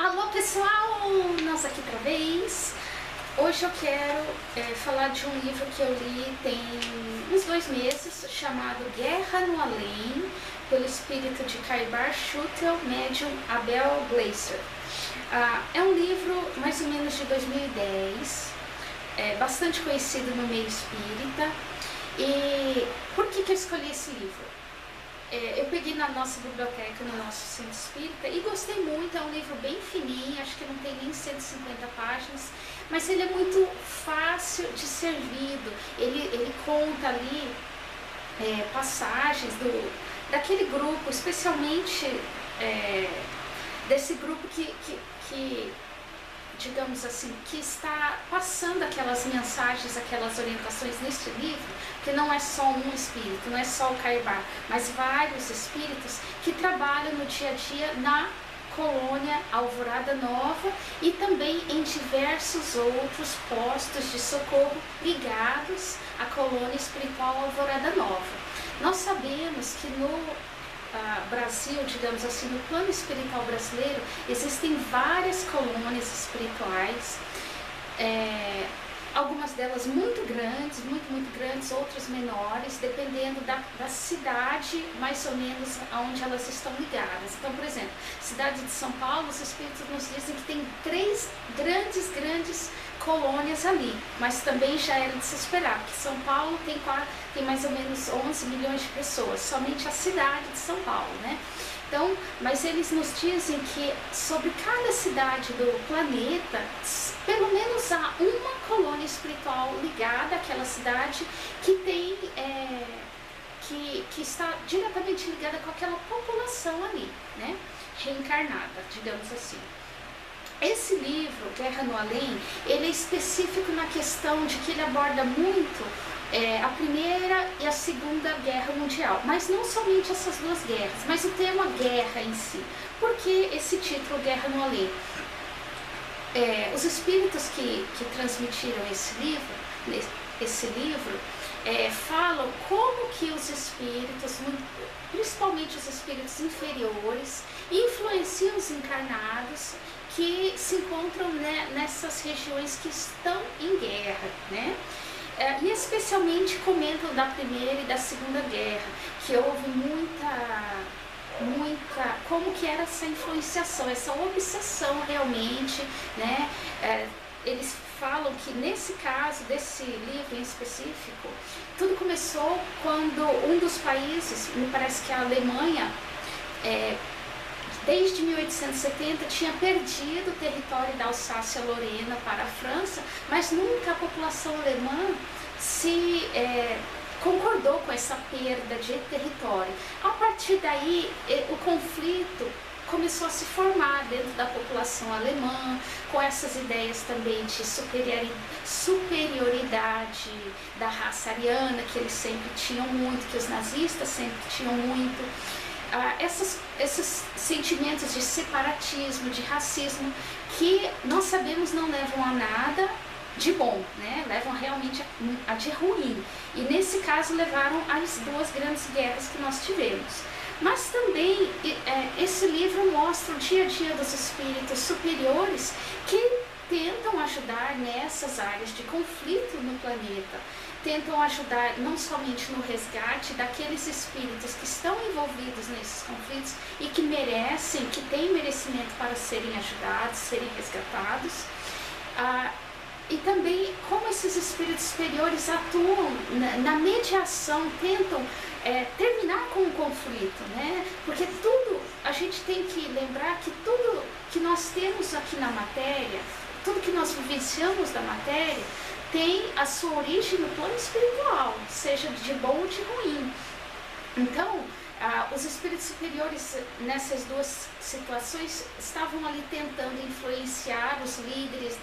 Alô pessoal, nós aqui outra vez. Hoje eu quero falar de um livro que eu li tem uns 2 meses, chamado Guerra no Além, pelo espírito de Kaibar Schutel, médium Abel Gleiser. É um livro mais ou menos de 2010, bastante conhecido no meio espírita. E por que eu escolhi esse livro? Eu peguei na nossa biblioteca, no nosso centro espírita, e gostei muito. É um livro bem fininho, acho que não tem nem 150 páginas, mas ele é muito fácil de ser lido. Ele conta ali passagens daquele grupo, especialmente desse grupo que, digamos assim, que está passando aquelas mensagens, aquelas orientações neste livro, que não é só um espírito, não é só o Kaibar, mas vários espíritos que trabalham no dia a dia na colônia Alvorada Nova e também em diversos outros postos de socorro ligados à colônia espiritual Alvorada Nova. Nós sabemos que no Brasil, digamos assim, no plano espiritual brasileiro, existem várias colônias espirituais, algumas delas muito grandes, outras menores, dependendo da cidade, mais ou menos, aonde elas estão ligadas. Então, por exemplo, cidade de São Paulo, os espíritos nos dizem que tem 3 grandes colônias ali, mas também já era de se esperar, porque São Paulo tem mais ou menos 11 milhões de pessoas, somente a cidade de São Paulo, né? Então, mas eles nos dizem que sobre cada cidade do planeta, pelo menos há uma colônia espiritual ligada àquela cidade que tem, que está diretamente ligada com aquela população ali, né? Reencarnada, digamos assim. Esse livro, Guerra no Além, ele é específico na questão de que ele aborda muito a Primeira e a Segunda Guerra Mundial, mas não somente essas 2 guerras, mas o tema guerra em si. Por que esse título, Guerra no Além? Os espíritos que transmitiram esse livro falam como que os espíritos, principalmente os espíritos inferiores, influenciam os encarnados que se encontram nessas regiões que estão em guerra, né? E especialmente comentam da Primeira e da Segunda Guerra, que houve muita, como que era essa influenciação, essa obsessão realmente, né? Eles falam que nesse caso, desse livro em específico, tudo começou quando um dos países, me parece que a Alemanha, desde 1870 tinha perdido o território da Alsácia-Lorena para a França, mas nunca a população alemã concordou com essa perda de território. A partir daí, o conflito começou a se formar dentro da população alemã, com essas ideias também de superioridade da raça ariana, que eles sempre tinham muito, que os nazistas sempre tinham muito. Esses sentimentos de separatismo, de racismo, que nós sabemos não levam a nada de bom, né? Levam realmente a de ruim. E nesse caso levaram às 2 grandes guerras que nós tivemos. Mas também esse livro mostra o dia a dia dos espíritos superiores que tentam ajudar nessas áreas de conflito no planeta, tentam ajudar não somente no resgate daqueles espíritos que estão envolvidos nesses conflitos e que merecem, que têm merecimento para serem ajudados, serem resgatados, e também como esses espíritos superiores atuam na mediação, tentam terminar com o conflito, né? Porque a gente tem que lembrar que tudo que nós temos aqui na matéria, tudo que nós vivenciamos da matéria, tem a sua origem no plano espiritual, seja de bom ou de ruim. Então, os espíritos superiores nessas 2 situações estavam ali tentando influenciar os líderes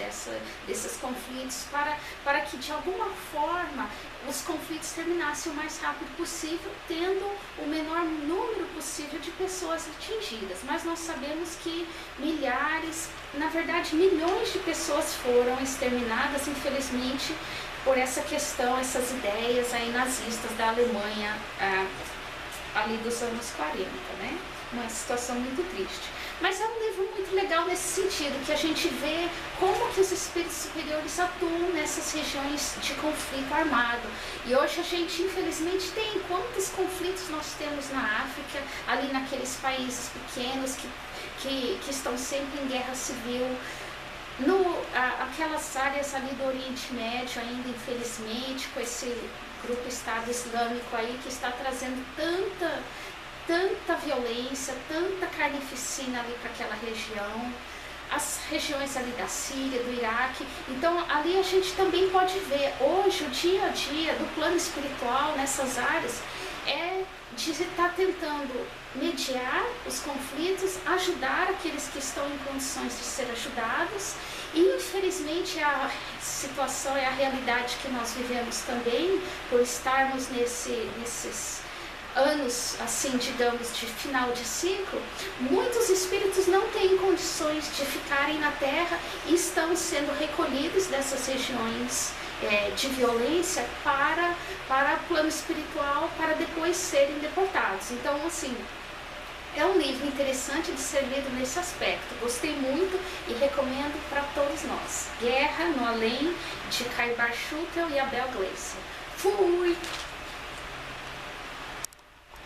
desses conflitos para que de alguma forma os conflitos terminassem o mais rápido possível, tendo o menor número possível de pessoas atingidas. Mas nós sabemos que milhares, na verdade milhões de pessoas foram exterminadas, infelizmente, por essa questão, essas ideias aí nazistas da Alemanha ali dos anos 40, né? Uma situação muito triste. Mas é um livro muito legal nesse sentido, que a gente vê como que os espíritos superiores atuam nessas regiões de conflito armado. E hoje a gente, infelizmente, tem quantos conflitos nós temos na África, ali naqueles países pequenos que estão sempre em guerra civil, aquelas áreas ali do Oriente Médio ainda, infelizmente, com esse grupo Estado Islâmico aí que está trazendo tanta violência, tanta carnificina ali para aquela região, as regiões ali da Síria, do Iraque. Então ali a gente também pode ver hoje o dia a dia do plano espiritual nessas áreas é de estar tentando mediar os conflitos, ajudar aqueles que estão em condições de ser ajudados. E infelizmente a situação é a realidade que nós vivemos também, por estarmos nesses anos, assim, digamos, de final de ciclo. Muitos espíritos não têm condições de ficarem na Terra e estão sendo recolhidos dessas regiões de violência para o plano espiritual, para depois serem deportados. Então, assim, é um livro interessante de ser lido nesse aspecto. Gostei muito e recomendo para todos nós. Guerra no Além, de Caibar Schutel e Abel Gleisi. Fui!